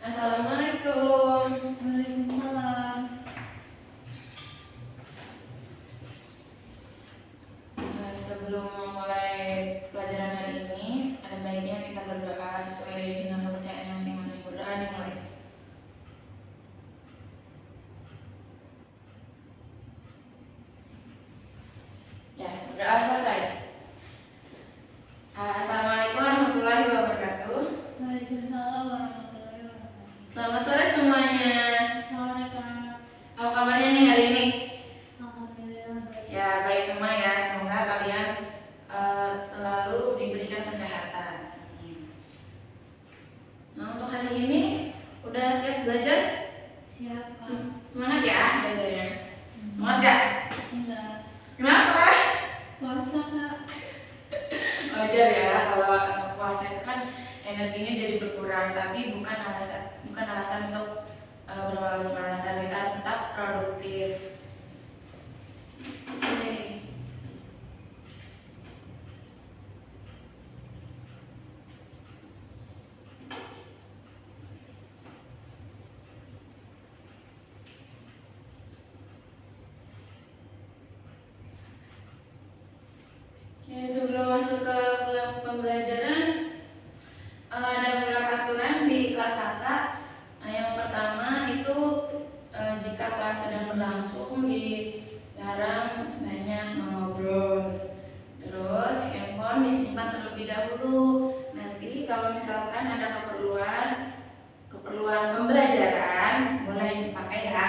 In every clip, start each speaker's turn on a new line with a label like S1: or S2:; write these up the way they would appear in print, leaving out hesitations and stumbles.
S1: Assalamualaikum.
S2: Waalaikumsalam.
S1: Sebelum memulai pelajaran hari ini, ada baiknya kita berdoa sesuai dengan kepercayaan masing-masing. Berdoa dimulai. Ya, berdoa selesai. Assalamualaikum warahmatullahi wabarakatuh.
S2: Waalaikumsalam warahmatullahi wabarakatuh.
S1: Selamat sore semuanya.
S2: Sore Kak.
S1: Apa kabarnya nih hari ini?
S2: Alhamdulillah baik.
S1: Ya, baik semua ya. Semoga kalian selalu diberikan kesehatan. Nah, untuk hari ini udah siap belajar?
S2: Siap Kak.
S1: Semangat ya belajarnya. Semangat gak?
S2: Enggak.
S1: Kenapa?
S2: Puasa Kak.
S1: Wajar ya, kalau puasa itu kan energinya jadi berkurang, tapi bukan alasan untuk bermalas-malasan. Kita harus tetap produktif. Oke. Ya, sebelum masuk ke pembelajaran, ada beberapa aturan di kelas kakak. Nah, yang pertama itu jika kelas sedang berlangsung dilarang banyak mengobrol. Terus handphone disimpan terlebih dahulu. Nanti kalau misalkan ada keperluan pembelajaran boleh dipakai ya.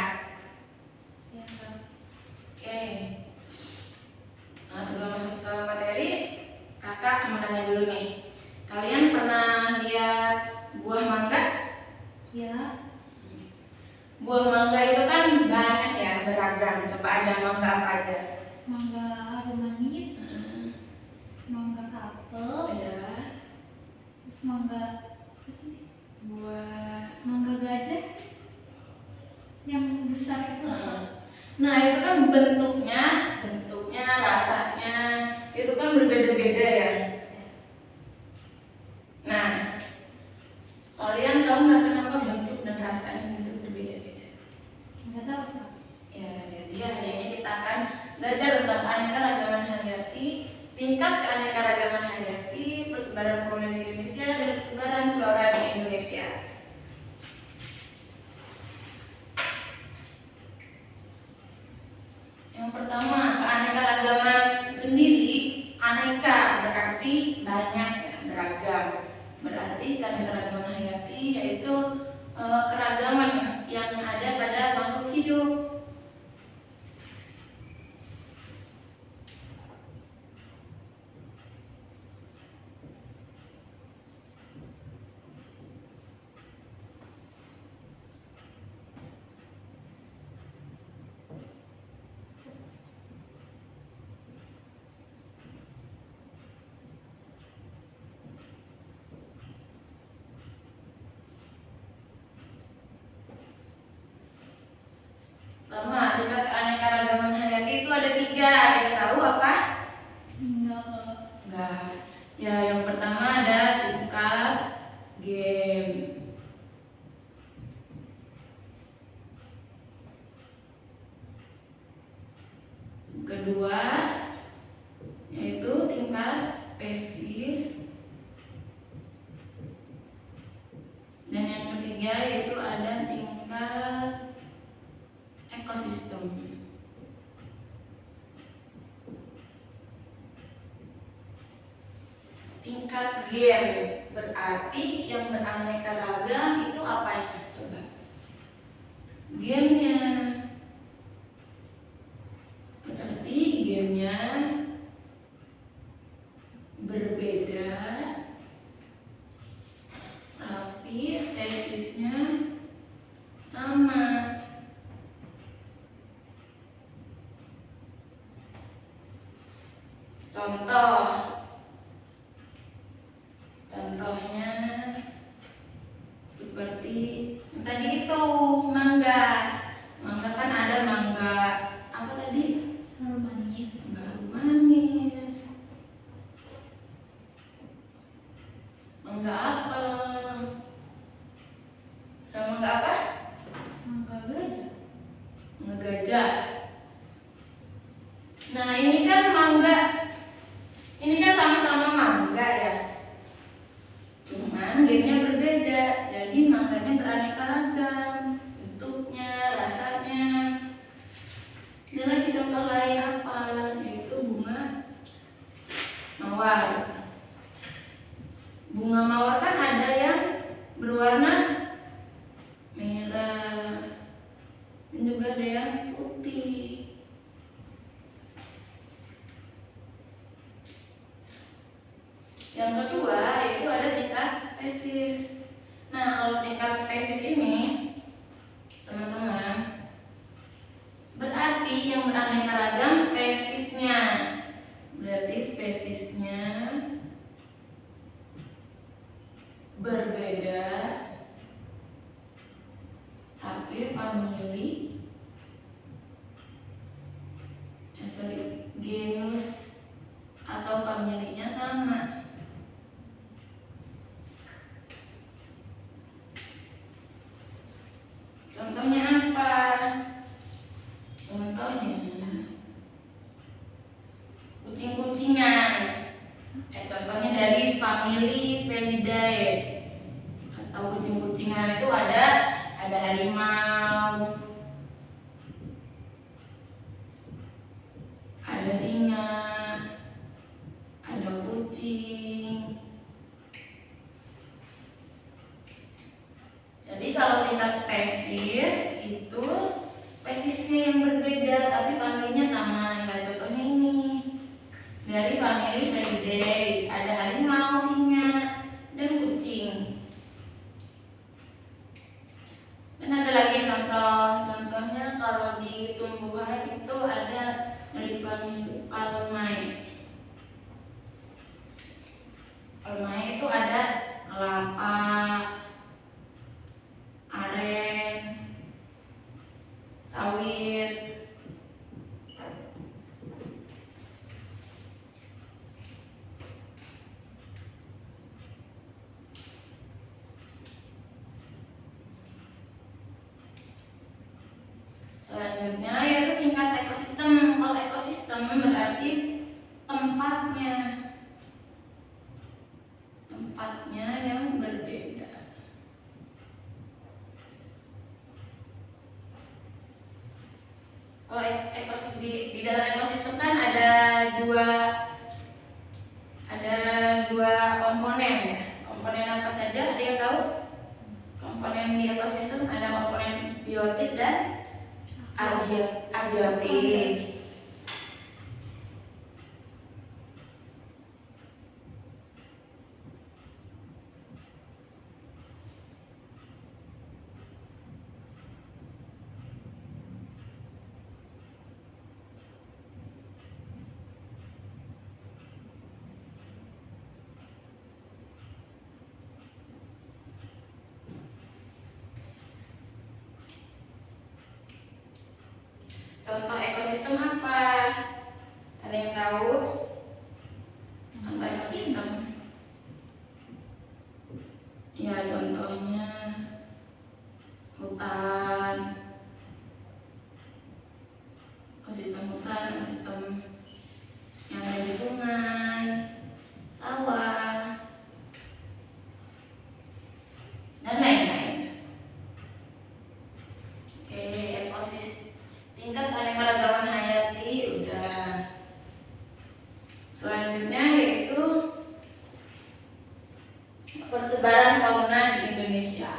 S2: Ya Kak.
S1: Oke. Nah, sebelum masuk ke materi, kakak mau tanya dulu nih. Kalian pernah lihat buah mangga?
S2: Ya.
S1: Buah mangga itu kan banyak ya, beragam. Coba ada mangga apa aja?
S2: Mangga harum manis, mangga apel,
S1: Ya,
S2: terus mangga apa sih?
S1: buah.
S2: Mangga gajah yang besar itu apa?
S1: Nah, itu kan bentuknya, rasanya itu kan berbeda-beda ya. Nah, kalian tahu nggak kenapa bentuk dan rasanya itu berbeda-beda?
S2: Enggak tahu Kak.
S1: Ya, jadi hari ini kita akan belajar tentang keanekaragaman hayati, tingkat keanekaragaman hayati, persebaran fauna di Indonesia, dan persebaran flora di Indonesia. Yang pertama, keanekaragaman sendiri. Aneka berarti banyak ya, beragam. Berarti keanekaragaman hayati yaitu keragaman yang ada pada makhluk hidup. Sama, tingkat keanekaragaman hayati itu ada 3. Ada yang tahu apa?
S2: Enggak Kak.
S1: Enggak. Ya, yang pertama ada tingkat game. Yang kedua yaitu tingkat spesies. Dan yang ketiga yaitu ada tingkat ekosistem. Tingkat gen berarti yang beraneka ragam itu apanya? Coba. Gennya. Berarti gennya berbeda tapi spesiesnya sama. Contohnya seperti yang tadi itu mangga. Mangga kan ada mangga apa tadi?
S2: Harum manis.
S1: Mangga harum manis. Mangga apel. jadi mangganya beraneka ragam bentuknya, rasanya. Ini lagi contoh lain apa? Yaitu bunga mawar. Bunga mawar kan ada yang berwarna merah dan juga ada yang putih. Yang kedua itu ada tingkat spesies. Nah, kalau tingkat spesies ini, teman-teman, berarti yang beraneka ragam spesiesnya. Berarti spesiesnya berbeda, tapi genus atau familinya sama. Contohnya apa? Contohnya kucing-kucingan. Contohnya dari famili Felidae. Atau kucing-kucingan itu ada harimau, ada singa, ada kucing. Jadi kalau tingkat spesies itu spesiesnya yang berbeda tapi familinya sama. Nah, contohnya ini dari famili Felidae, ada harimau, singa, dan kucing. Dan ada lagi contohnya kalau di tumbuhan itu ada dari famili Palmae. Palmae itu ada kelapa, aren, sawit. Selanjutnya yaitu tingkat ekosistem. Kalau ekosistem berarti tempatnya yang berbeda. Kalau di dalam ekosistem kan ada dua komponen ya. Komponen apa saja? Ada yang tahu? Komponen di ekosistem ada komponen biotik dan abiotik. Contoh ekosistem apa? Ada yang tahu? Contoh ekosistem? Ya, contohnya hutan. Ekosistem hutan, ekosistem yang ada di sungai, sawah, dan lain-lain. Oke, ekosistem tingkat keanekaragaman hayati udah. Selanjutnya yaitu persebaran fauna di Indonesia.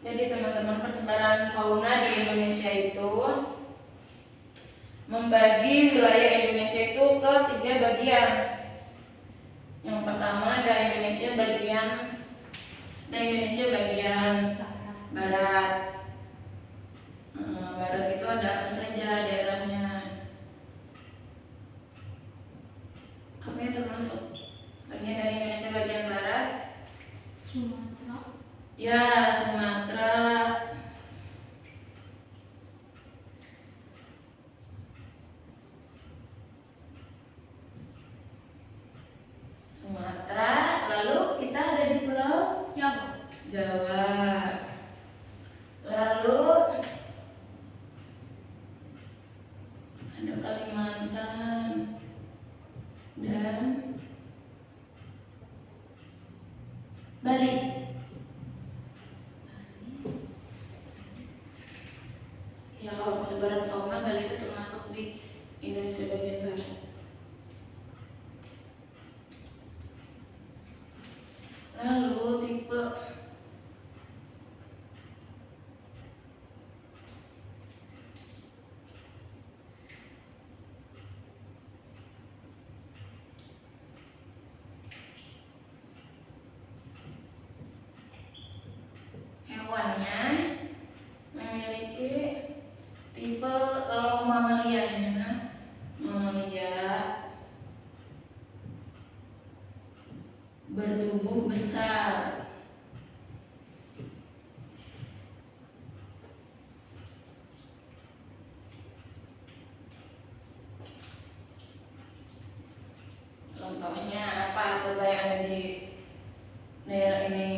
S1: Jadi teman-teman, persebaran fauna di Indonesia itu membagi wilayah Indonesia itu ke 3 bagian. Yang pertama ada Indonesia bagian barat. Barat itu ada apa saja daerahnya? Apa yang termasuk bagian dari Indonesia bagian barat?
S2: Sumatera.
S1: Ya, Sumatera. Bali. Ya kalau persebaran fauna Bali itu termasuk di Indonesia bagian barat. Lalu tipe hewannya memiliki tipe, kalau mamalianya, mamalia bertubuh besar. Contohnya apa coba yang ada di daerah ini?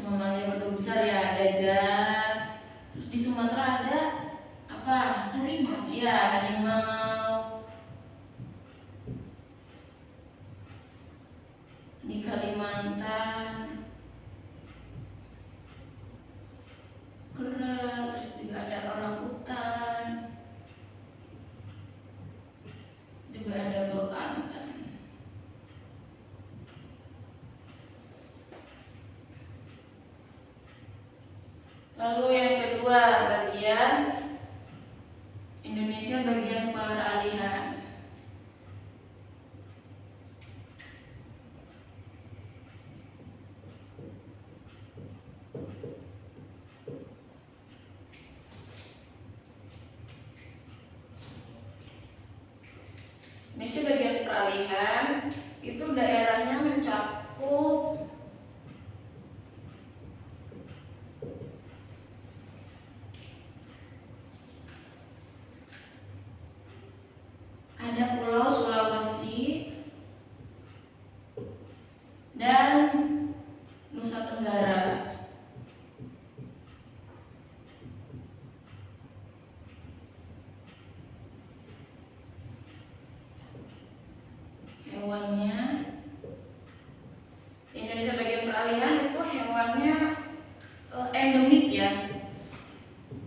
S1: Mamalia bertubuh besar ya, gajah. Terus di Sumatera ada apa?
S2: Harimau.
S1: Iya, harimau. Di Kalimantan kera, terus juga ada orang hutan, juga ada bekantan. Lalu yang kedua, bagian Indonesia bagian peralihan. Indonesia bagian peralihan itu daerahnya mencakup ada Pulau Sulawesi dan Nusa Tenggara. Hewannya Indonesia bagian peralihan itu hewannya endemik ya,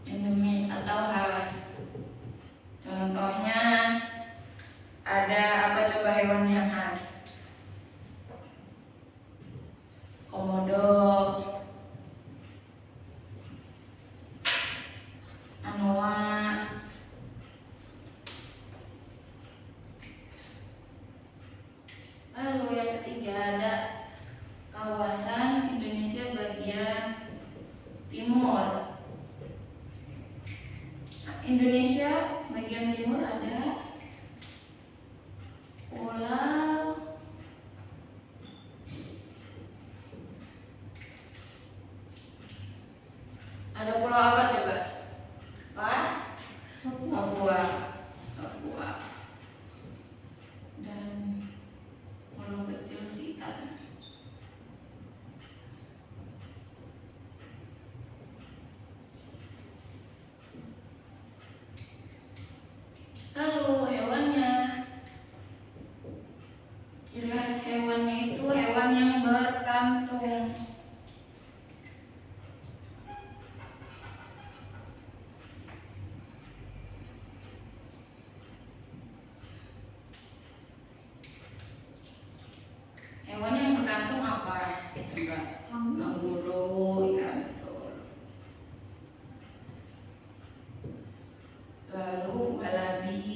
S1: endemik atau khas. Contohnya ada apa coba hewan yang khas? Komodo, anoa. Lalu yang ketiga ada kawasan Indonesia bagian timur. Indonesia bagian timur ada pulau apa coba? Papua. Papua. Dan pulau kecil sekitarnya. Lalu hewannya, ciri khas hewannya itu hewan yang berkantung. Hewan yang berkantung apa? Coba. Kanguru, ya betul. Lalu walabi.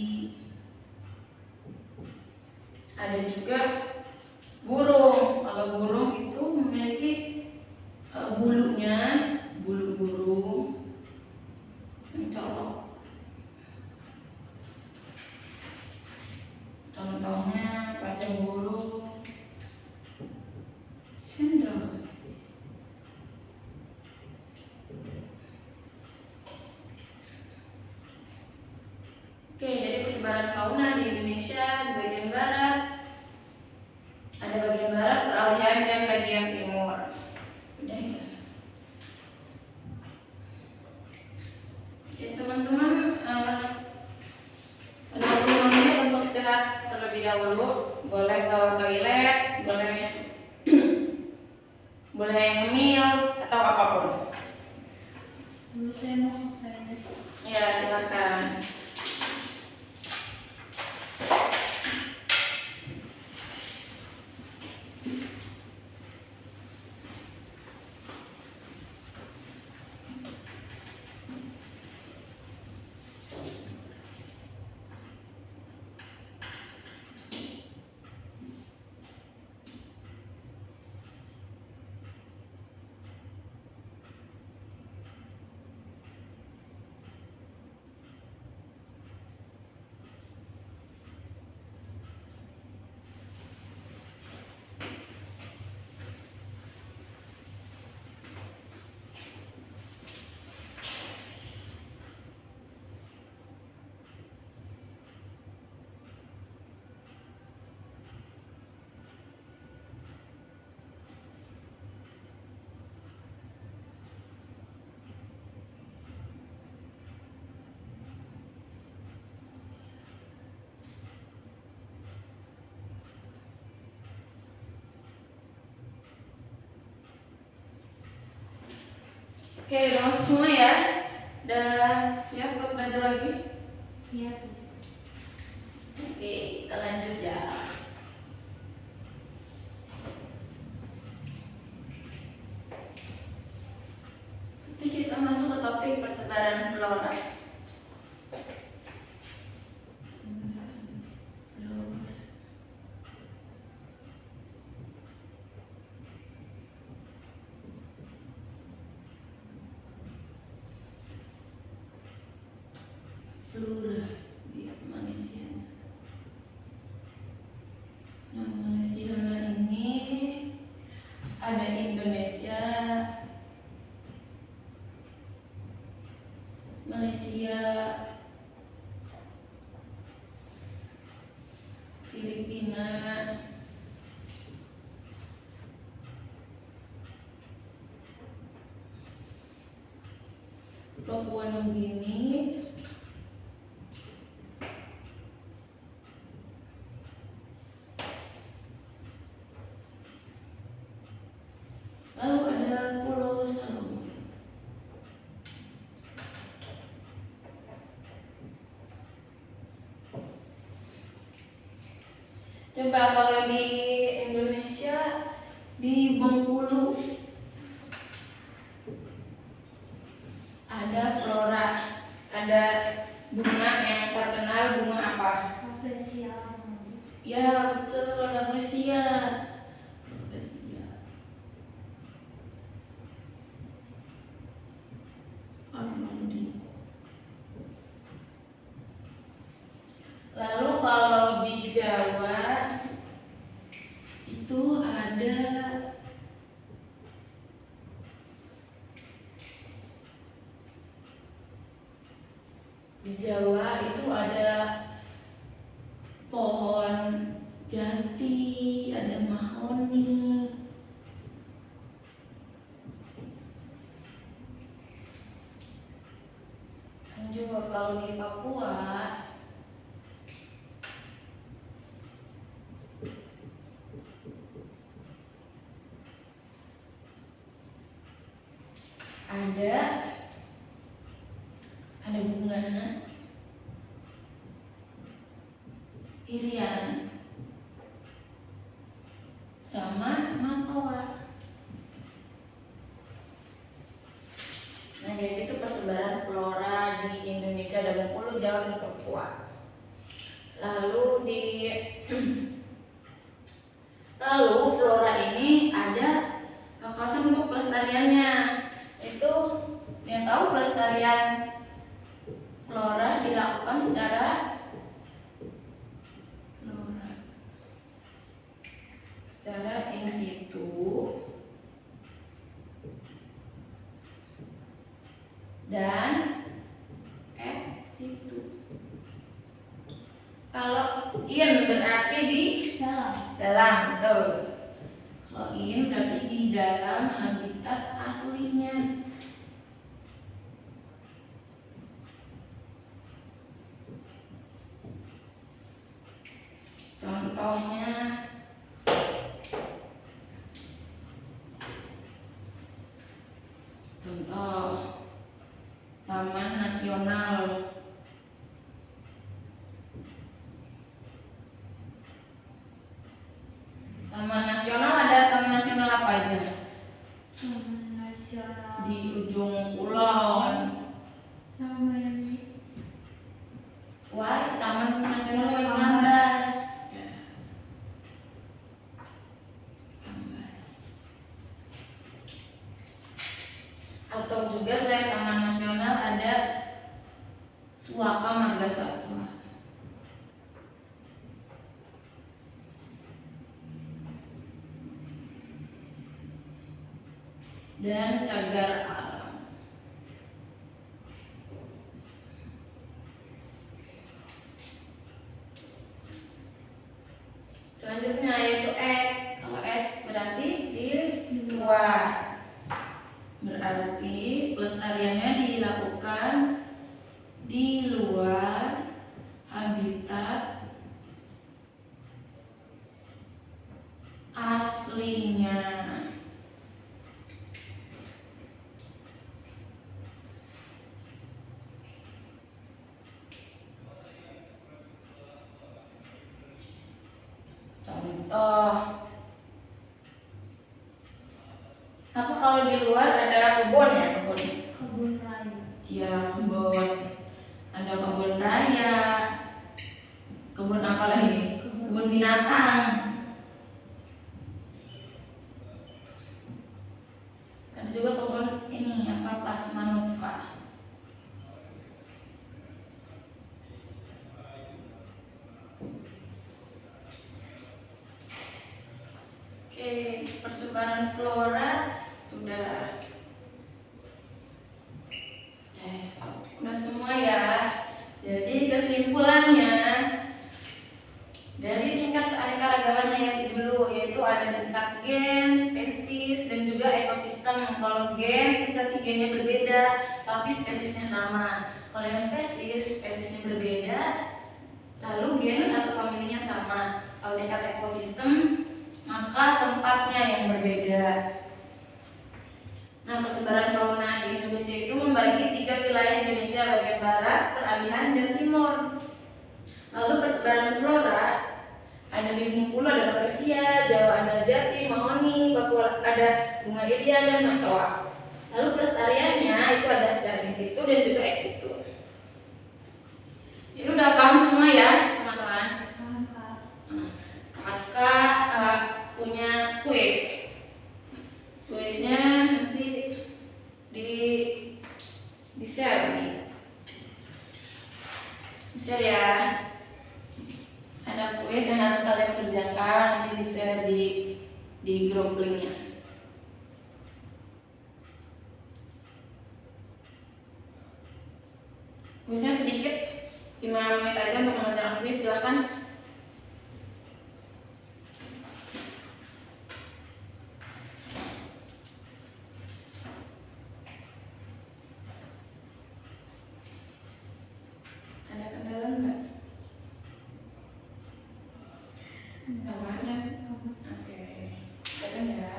S1: Ada juga burung. Kalau burung itu memiliki bulunya, bulu burung mencolok. Contohnya pada burung cendrawasih. Oke, jadi persebaran fauna di Indonesia di bagian barat, ada bagian barat, peralihan dan bagian timur. Udah ya. Oke teman-teman, 25 menit untuk istirahat terlebih dahulu. Boleh Oke, udah masuk semua ya. Udah siap buat belajar lagi?
S2: Iya.
S1: Oke, kita lanjut ya. Nanti kita masuk ke topik persebaran flora. Flora di Malaysia. Nah, Malaysia ini ada Indonesia, Malaysia, Filipina, Papua Nugini, lalu ada Pulau Salomon. Coba kalau di Indonesia, di Bengkulu ada flora, ada bunga yang terkenal, bunga apa?
S2: Rafflesia.
S1: Ya betul, Rafflesia. Rafflesia. Armandi. Lalu kalau di Jawa itu ada pohon jati, ada mahoni. Lanjut kalau di Papua ada bunga irian sama matoa. Nah, jadi itu persebaran flora di Indonesia, ada Bengkulu, Jawa, dan Papua. Lalu flora ini ada kawasan untuk pelestariannya. Itu yang tahu pelestarian flora dilakukan secara in situ dan ex situ. Kalau in berarti di dalam, betul. Kalau in berarti di dalam habitat aslinya. Contohnya Taman Nasional. Taman Nasional ada taman nasional apa aja?
S2: Taman Nasional.
S1: Di ujung kulon.
S2: Sama yang di
S1: Taman Nasional Waikambas. Atau juga selain Taman Nasional ada Suaka Marga Satwa dan Cagar Alam. Selanjutnya yaitu X. Kalau X berarti di luar. Berarti pelestariannya dilakukan di luar habitat aslinya. Contoh, apa kalau di luar ada kebun ya, kebun?
S2: Kebun raya.
S1: Iya, kebun. Ada kebun raya. Kebun apa lagi? Kebun binatang. Ada juga kebun ini apa, Plasmanuva. Oke, persebaran flora sudah. Yes, udah semua ya. Jadi kesimpulannya, dari tingkat keanekaragaman hayati dulu, yaitu ada tingkat gen, spesies, dan juga ekosistem. Kalau gen itu berarti gennya berbeda, tapi spesiesnya sama. Kalau yang spesies, spesiesnya berbeda, lalu genus atau familinya sama. Kalau tingkat ekosistem, maka tempatnya yang berbeda. Nah, persebaran fauna di Indonesia itu membagi 3 wilayah Indonesia, bagian barat, peralihan, dan timur. Lalu persebaran flora ada di Bengkulu ada Rafflesia, Jawa ada Jati, Mahoni, Papua ada bunga irian dan matoa. Lalu pelestariannya itu ada secara in situ dan juga ex situ. Ini udah paham semua ya, teman-teman? Kakak punya kuis. Kuisnya nanti di share nih. Di share ya. Ada kuis yang harus kalian kerjakan, nanti di share di grup linknya. Kuisnya sedikit, 5 menit aja untuk mengerjakan kuis, silakan. Ada kendala enggak? Aman? Oke, silakan ya.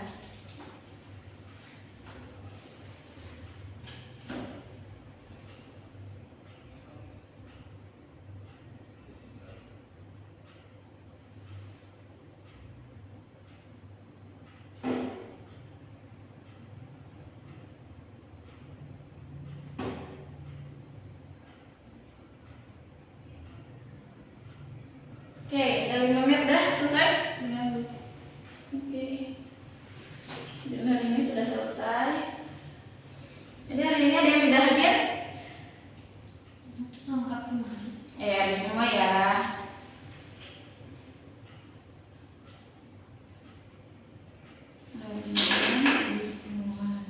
S1: Oke, udah 5 menit dah selesai? Oke. Jadi hari ini sudah selesai. Jadi hari ini ada yang tidak hadir?
S2: Lengkap semua.
S1: Ada semua ya. Hari ini hadir semua.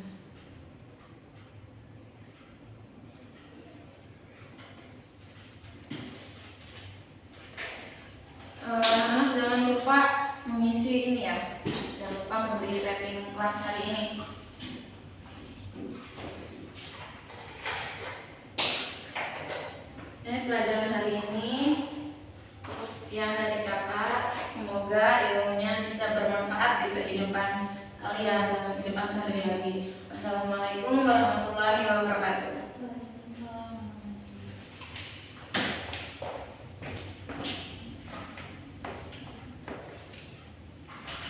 S1: Jangan lupa mengisi ini ya. Jangan lupa memberi rating kelas hari ini. Pelajaran hari ini cukup sekian dari kakak. Semoga ilmunya bisa bermanfaat di kehidupan kalian dan kehidupan sehari-hari. Wassalamualaikum warahmatullahi wabarakatuh.